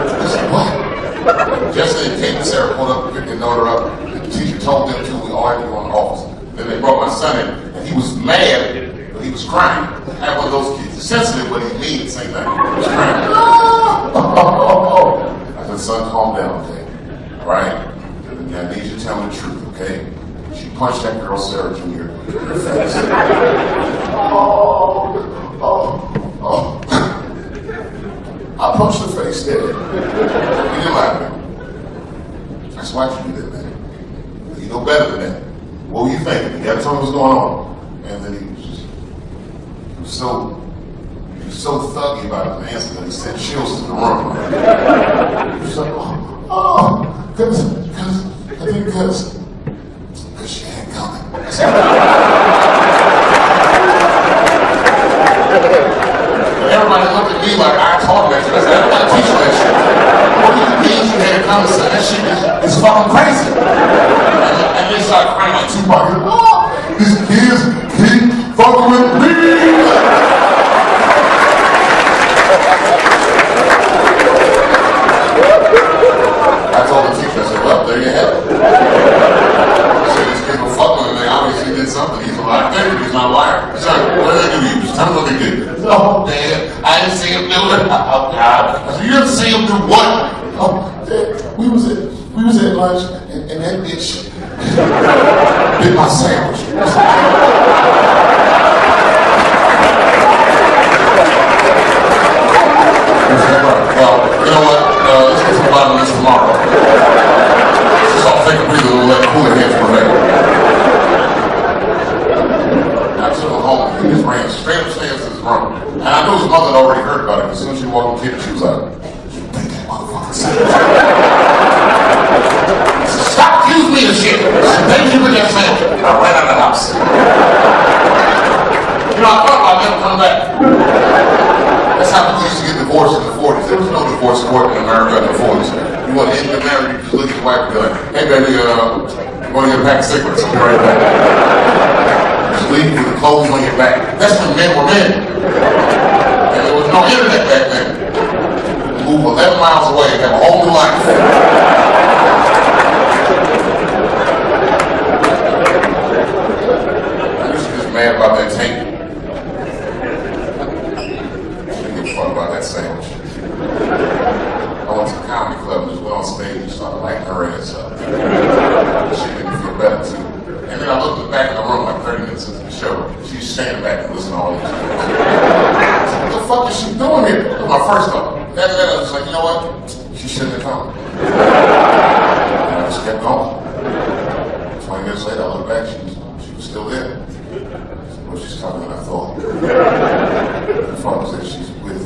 I said, what? Yesterday, Kate and Sarah pulled up and picked their daughter up. The teacher told them to, we all had to go in the office. Then they brought my son in, and he was mad, but he was crying. I had one of those kids. He's sensitive, but he's mean at the same time. He was crying. I said, son, calm down, okay? All right? I need you to tell me the truth, okay? She punched that girl, Sarah Jr. in the face. I punched her face dead. He didn't like me. I said, why'd you do that, man? You know better than that. What were you thinking? You gotta tell me what's going on. And then he was so thuggy about his answer that he sent chills to the room. He was like, because she ain't coming. Everybody looked at me like I taught that shit. I said, I don't gotta teach you that shit. What do you mean you had a conversation? That shit is fucking crazy. And they started crying like Tupac. These kids keep fucking with me. I told the teacher, I said, well, there you have it. I said, these kids were fucking with me. They obviously did something. He's a liar. He's not a liar. I said, what did they do to you? Just tell me what they did. Oh, Dad, I didn't see him do it. Oh, God. I said, you didn't see him do what? Oh, Dad, we was at lunch, and that bitch bit my sandwich. Well, you know what? Let's get to the bottom of this tomorrow. Just all take a breather and let cooler heads prevail. I took him home. He just ran straight upstairs to his room. And I knew his mother had already heard about it. As soon as she walked in the kitchen, she was like, you think that motherfucker said it? Stop accusing me of shit. Thank you for that sandwich. I ran out of the house. You know, I thought about never coming back. That's how people used to get divorced in the 40s. There was no divorce court in America in the 40s. You want to end the marriage, you just look at your wife and be like, hey baby, you want to get a pack of cigarettes? I'll be right back. Just leave with the clothes on your back. That's when men were men. And there was no internet back then. You move 11 miles away and have a whole new life. I used to be just mad about that tape. About that sandwich. I went to the comedy club and just went on stage and started lighting her ass up. She made me feel better too. And then I looked at the back of the room like 30 minutes into the show. She's standing back and listening to all these things. What the fuck is she doing here? That was my first thought. After that I was like, you know what? She shouldn't have come. And I just kept going. 20 minutes later I looked back, she was still there. Well, she's coming than I thought. The fuck was that she's with?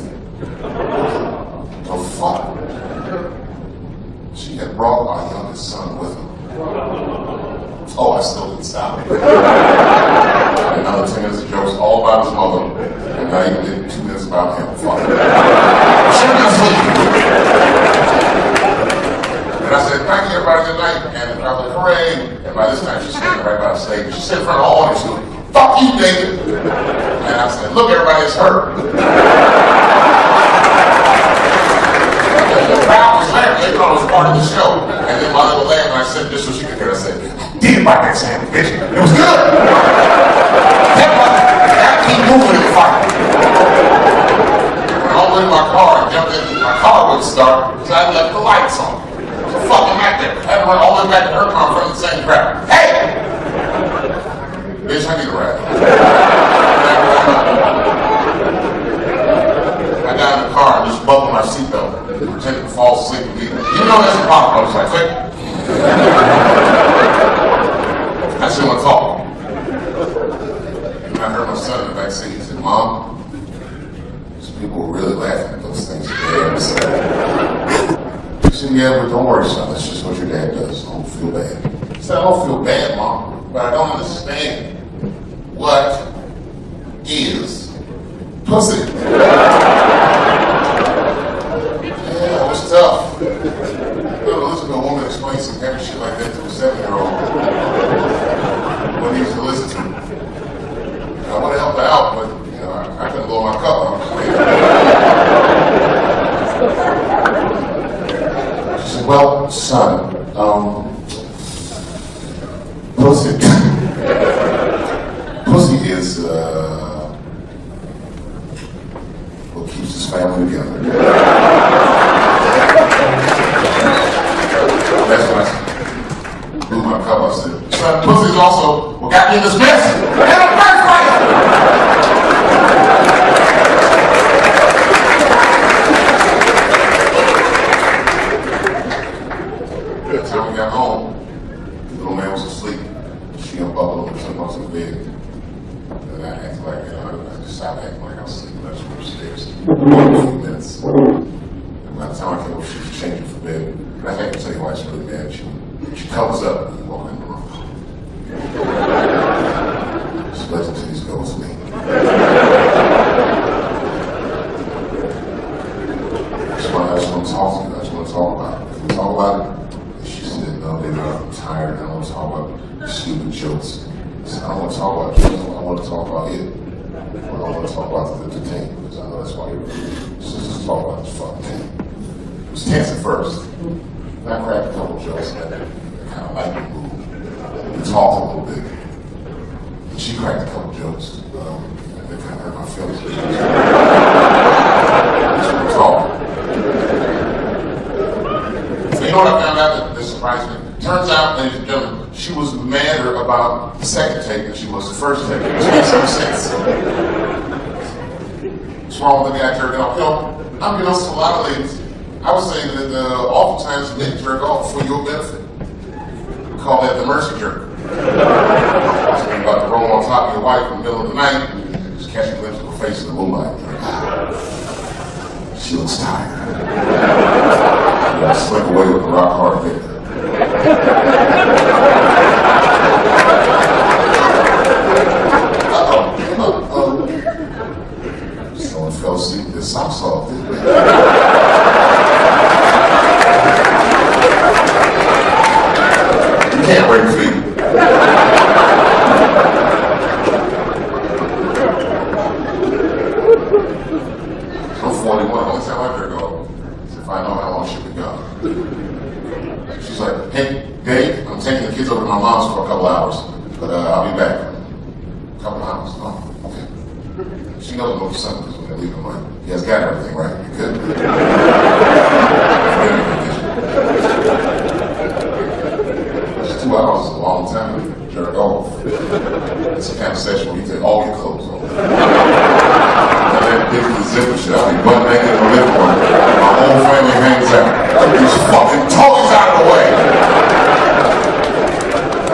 The fuck? She had brought my youngest son with her. Oh, I still didn't stop. Another 10 minutes of jokes all about his mother, and not even did 2 minutes about him. Fuck. And I said, thank you everybody good night. And I was like, hooray. And by this time she's standing right by the stage. She said in front of all audience, she goes, fuck you, David. And I said, look everybody, it's her. The crowd was laughing. They thought it was part of the show. And then my little laugh, and I said this so she could hear. I said, did like that sandwich, bitch. It was good. I keep moving in the fight. When I went in my car and jumped in, my car wouldn't start because I left the lights on. So fucking back there. I had to run all the way back to her car in front of the same crowd. Hey! Bitch, I need a ride. I got in the car and just buckled my seatbelt. Pretending to fall asleep immediately. You know that's a problem. I was like, quick. I still want to talk. And I heard my son in the back seat. He said, Mom, these people were really laughing at those things your dad said. He said, yeah, but don't worry, son. That's just what your dad does. Don't feel bad. He said, I don't feel bad, Mom, but I don't understand what is pussy. Yeah, it was tough. Listen to a woman explain some heavy shit like that to a 7-year-old. What he used to listen to. I would have helped her out, but you know, I couldn't blow my cup. She said, well, son, pussy. Pussy is what keeps his family together. That's when I blew my cup. I said, son, pussy is also what got me in this mess in the first place. By the time we got home, the little man was asleep. She unbuckled and took him to the bed. And I acted like, I just stopped acting like I was sleeping. I just went upstairs. For a few minutes. And by the time I came over, she was changing for bed. And I can't even tell you why she's really mad. She covers up and walks in the room. She lets him see these go to me. I just want to talk to you. I just want to talk about it. Can we talk about it? And she said, no, baby, I'm tired. I don't want to talk about stupid jokes. I said, I don't want to talk about jokes. I want to talk about it. I don't want to talk about the thing, because I know that's why you're just talk about this fucking thing. It was tense at first. And I cracked a couple jokes and that kind of like me move. We talked a little bit. And she cracked a couple jokes. And it kind of hurt my feelings. We talked. You know what I found out that surprised me? Turns out, ladies and gentlemen, she was madder about the second take than she was the first take. Which makes some sense. What's wrong with the guy jerking off? You know, I mean, to a lot of ladies, I was saying that oftentimes men jerk off for your benefit. We call that the mercy jerk. You're about to roll on top of your wife in the middle of the night, just catch a glimpse of her face in the moonlight. She looks tired. Slip away with the rock hard victor. Someone fell asleep with their socks off. You can't break free. I'm 41. Only time I ever go. If I know how long she'll be gone. She's like, hey, Dave, I'm taking the kids over to my mom's for a couple hours, but I'll be back. A couple hours? Oh, okay. She knows about something because when they leave him, like, he has got everything, right? You good? It's 2 hours is a long time to jerk off. It's the kind of session where you take all your clothes off. That big zipper shit, I'll be butt naked in the living room. My whole family hangs out. These fucking toys out of the way.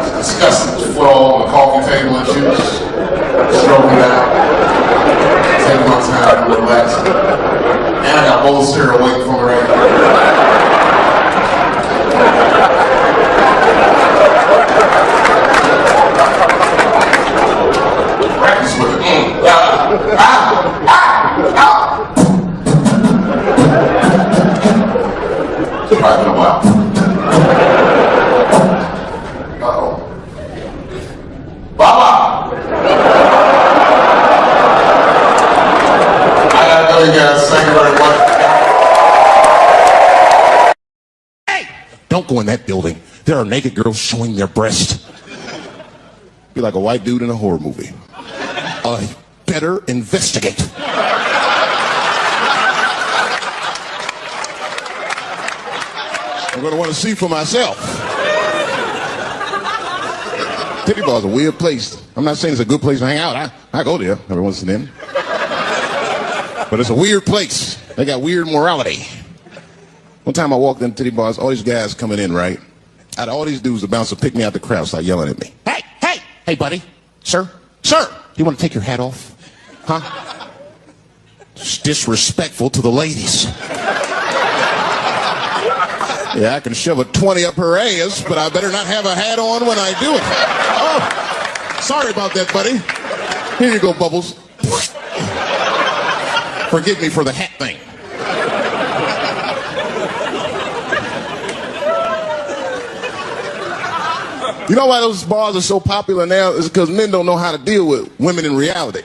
It's disgusting. Just put all on the coffee table and shit. Stroking it out. Taking my time to relax. And I got a bowl of cereal waiting for me right now. Practice with it. Right in a while. Uh-oh. Baba! I gotta go, you guys. Thank you very much. Hey! Don't go in that building. There are naked girls showing their breast. Be like a white dude in a horror movie. Better investigate. I'm going to want to see for myself. Titty bar is a weird place. I'm not saying it's a good place to hang out. I go there every once and then. But it's a weird place. They got weird morality. One time I walked into titty bars, all these guys coming in, right? Out of all these dudes, the bouncer picked me out the crowd, started yelling at me. Hey, buddy. Sir, you want to take your hat off? Huh? It's disrespectful to the ladies. Yeah, I can shove a 20 up her ass, but I better not have a hat on when I do it. Oh, sorry about that, buddy. Here you go, Bubbles. Forgive me for the hat thing. You know why those bars are so popular now? Is because men don't know how to deal with women in reality.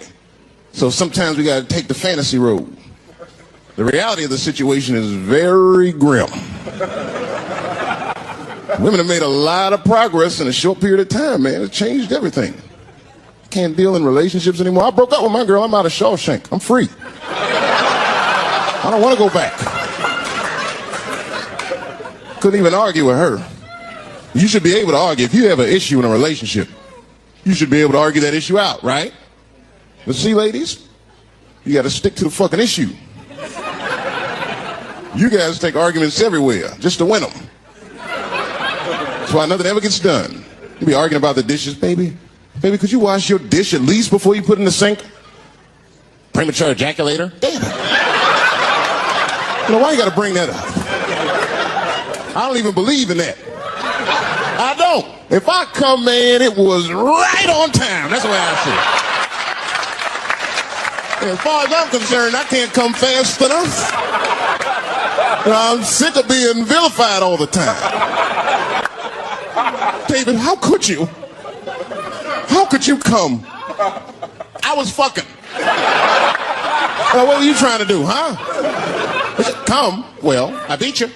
So sometimes we got to take the fantasy road. The reality of the situation is very grim. Women have made a lot of progress in a short period of time, man. It's changed everything. Can't deal in relationships anymore. I broke up with my girl. I'm out of Shawshank. I'm free. I don't want to go back. Couldn't even argue with her. You should be able to argue. If you have an issue in a relationship, you should be able to argue that issue out, right? But see, ladies, you got to stick to the fucking issue. You guys take arguments everywhere just to win them. That's why nothing ever gets done. You be arguing about the dishes, baby. Baby, could you wash your dish at least before you put it in the sink? Premature ejaculator? Damn it. You know, why you gotta bring that up? I don't even believe in that. I don't. If I come, man, it was right on time. That's the way I see it. As far as I'm concerned, I can't come fast enough. I'm sick of being vilified all the time. David, how could you? How could you come? I was fucking. What were you trying to do, huh? Come. Well, I beat you. You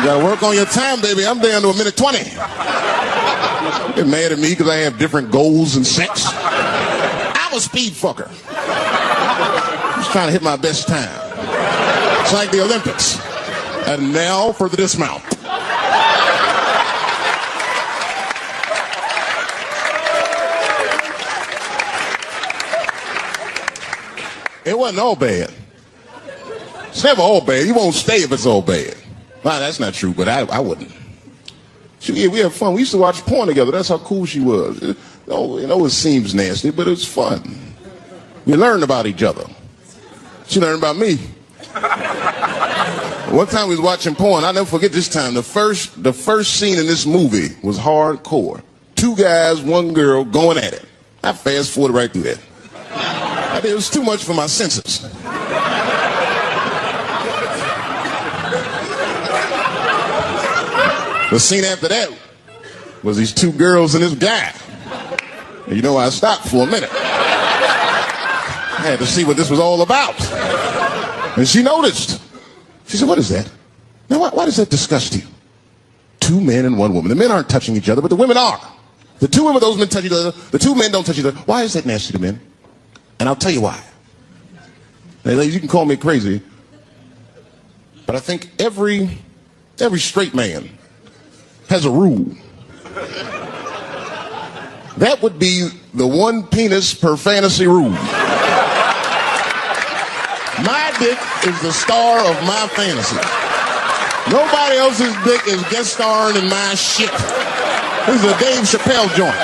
gotta work on your time, baby. I'm down to 1:20. Get mad at me because I have different goals in sex. I'm a speed fucker. Just trying to hit my best time. It's like the Olympics. And now for the dismount. It wasn't all bad. It's never all bad. You won't stay if it's all bad. Well, that's not true, but I wouldn't. We had fun. We used to watch porn together. That's how cool she was. You know, it seems nasty, but it's fun. We learned about each other. She learned about me. One time we was watching porn. I'll never forget this time. The first scene in this movie was hardcore. 2 guys, 1 girl going at it. I fast forwarded right through that. It was too much for my senses. The scene after that was these 2 girls and this guy. And you know, I stopped for a minute. I had to see what this was all about. And she noticed. She said, what is that? Now, why does that disgust you? 2 men and 1 woman. The men aren't touching each other, but the women are. The 2 women, those men touch each other. The 2 men don't touch each other. Why is that nasty to men? And I'll tell you why. Now, ladies, you can call me crazy, but I think every straight man has a rule. That would be the 1 penis per fantasy rule. My dick is the star of my fantasy. Nobody else's dick is guest starring in my shit. This is a Dave Chappelle joint.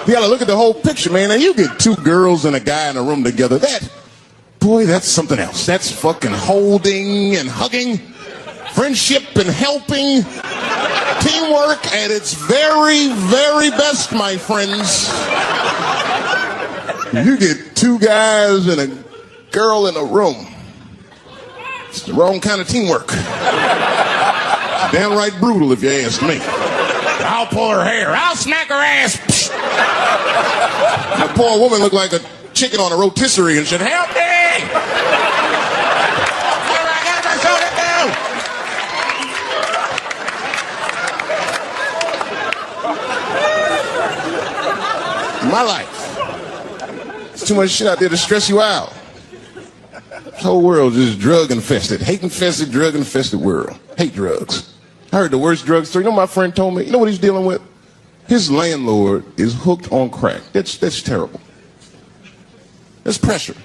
You gotta look at the whole picture, man. And you get 2 girls and a guy in a room together. That's something else. That's fucking holding and hugging, friendship and helping, teamwork at its very, very best, my friends. You get 2 guys and a girl in a room. It's the wrong kind of teamwork. Downright brutal, if you ask me. I'll pull her hair. I'll smack her ass. The poor woman looked like a chicken on a rotisserie and said, help me! I gotta do. My life. There's too much shit out there to stress you out. This whole world is drug infested. Hate infested, drug infested world. Hate drugs. I heard the worst drug story. You know what my friend told me? You know what he's dealing with? His landlord is hooked on crack. That's terrible. That's pressure.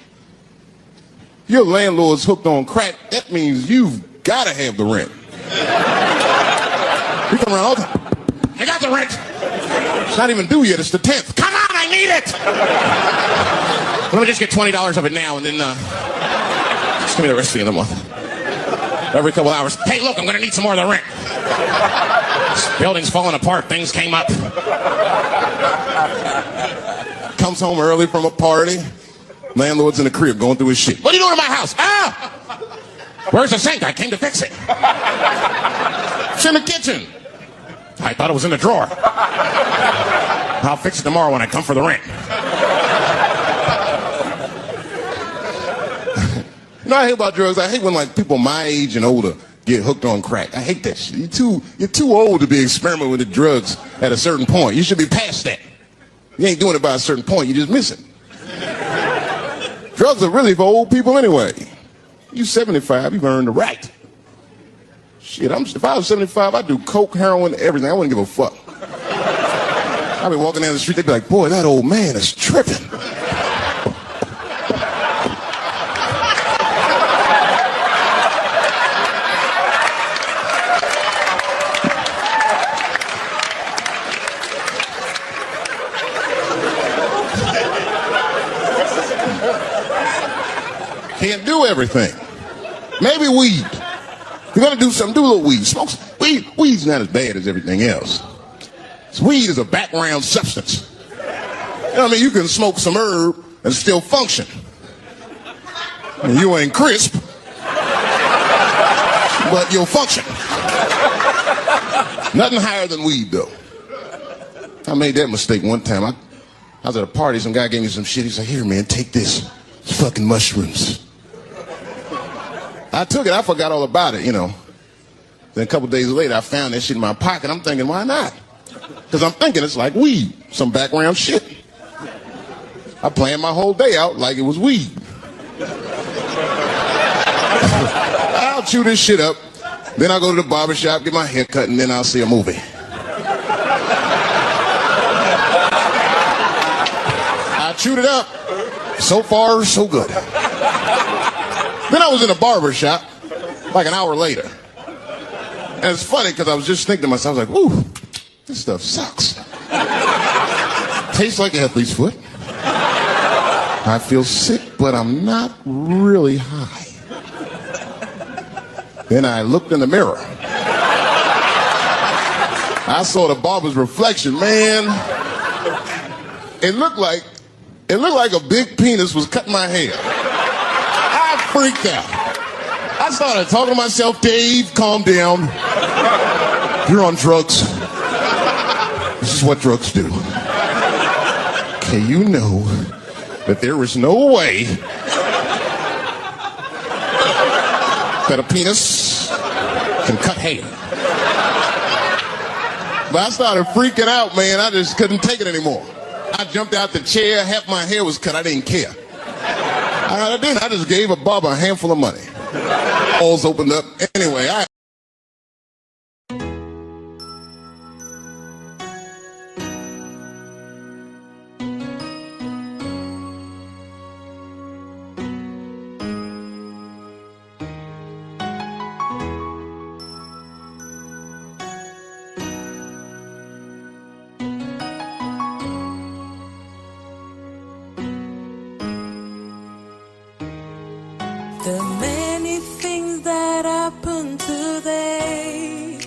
Your landlord's hooked on crack, that means you've got to have the rent. We come around all the time. I got the rent. It's not even due yet. It's the 10th. Come on, I need it. Let me just get $20 of it now and then just give me the rest of the other month. Every couple hours. Hey, look, I'm going to need some more of the rent. This building's falling apart. Things came up. Comes home early from a party. Landlord's in the crib going through his shit. What are you doing in my house? Ah! Where's the sink? I came to fix it. It's in the kitchen. I thought it was in the drawer. I'll fix it tomorrow when I come for the rent. You know what I hate about drugs? I hate when like people my age and older get hooked on crack. I hate that shit. You're too old to be experimenting with the drugs at a certain point. You should be past that. You ain't doing it by a certain point. You're just missing. Drugs are really for old people anyway. You 75, you've earned the right. Shit, if I was 75, I'd do coke, heroin, everything. I wouldn't give a fuck. I'd be walking down the street, they'd be like, boy, that old man is tripping. everything. Maybe weed. If you're gonna do something, do a little weed. Smoke weed. Weed's not as bad as everything else. Weed is a background substance. You know what I mean? You can smoke some herb and still function. And you ain't crisp, but you'll function. Nothing higher than weed, though. I made that mistake one time. I was at a party, some guy gave me some shit. He said, here, man, take this. It's fucking mushrooms. I took it. I forgot all about it, you know. Then a couple days later, I found that shit in my pocket. I'm thinking, why not? Because I'm thinking it's like weed, some background shit. I planned my whole day out like it was weed. I'll chew this shit up. Then I'll go to the barbershop, get my hair cut, and then I'll see a movie. I chewed it up. So far, so good. Then I was in a barbershop like an hour later. And it's funny because I was just thinking to myself, I was like, ooh, this stuff sucks. Tastes like athlete's foot. I feel sick, but I'm not really high. Then I looked in the mirror. I saw the barber's reflection, man. It looked like a big penis was cutting my hair. I freaked out. I started talking to myself, Dave, calm down. You're on drugs. This is what drugs do. Okay, you know that there is no way that a penis can cut hair. But I started freaking out, man. I just couldn't take it anymore. I jumped out the chair. Half my hair was cut. I didn't care. I didn't. I just gave a barber a handful of money. Balls opened up. Anyway, The many things that happen today,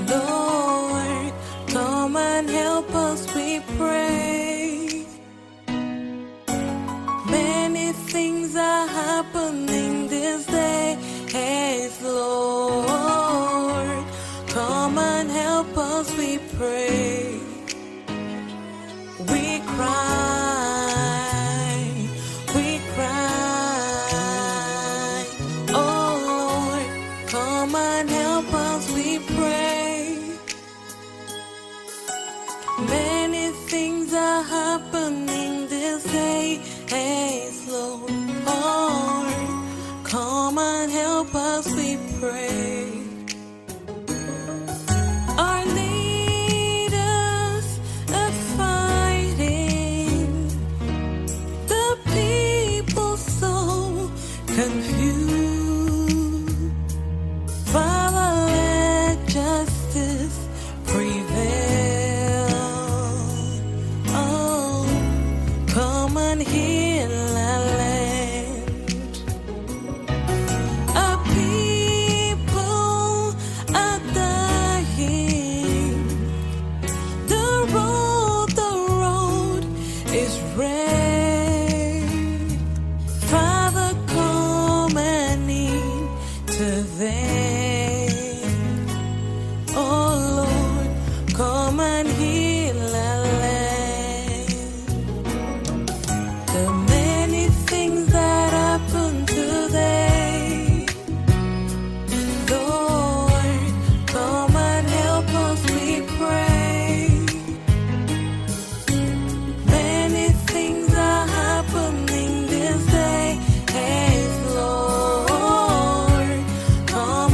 Lord, come and help us, we pray. Many things are happening this day, yes, Lord, come and help us, we pray. We cry, we cry. Come and help us, we pray. Many things are happening this day, hey, Lord. Come and help us, we pray. Our leaders are fighting, the people so confused. Father, let justice prevail. Oh, come and heal our land. Our people are dying. The road is red. Father, come and intervene. Come and heal our land. The many things that happen today, Lord, come and help us, we pray. Many things are happening this day, hey, Lord, come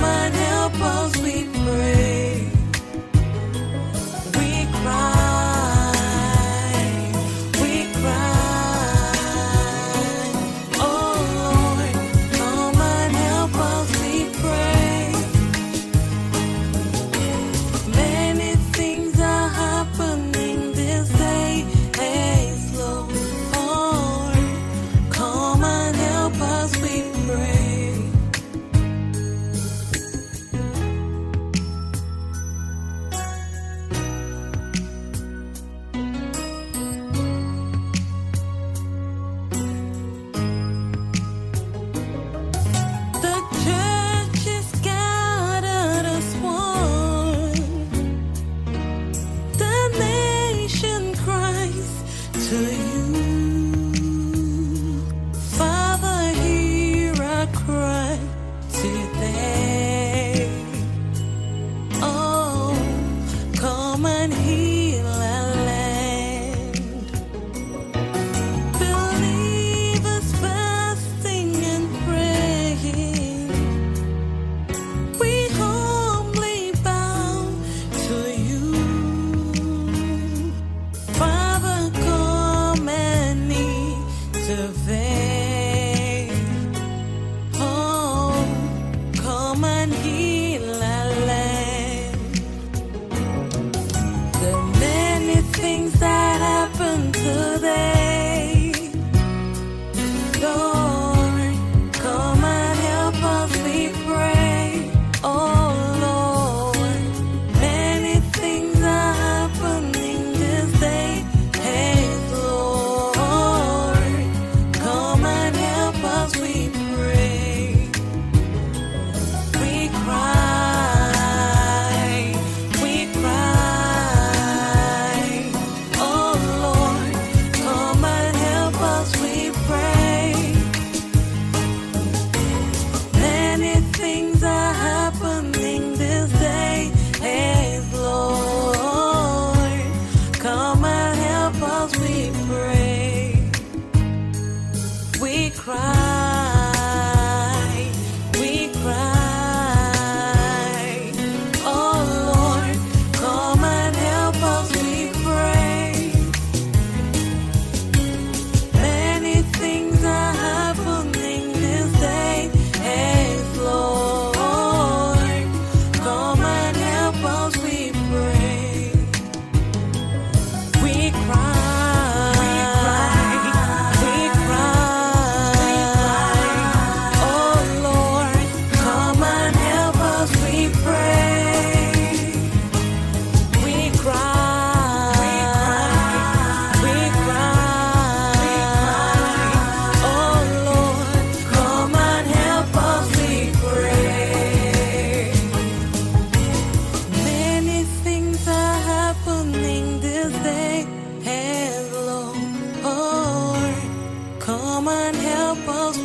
help us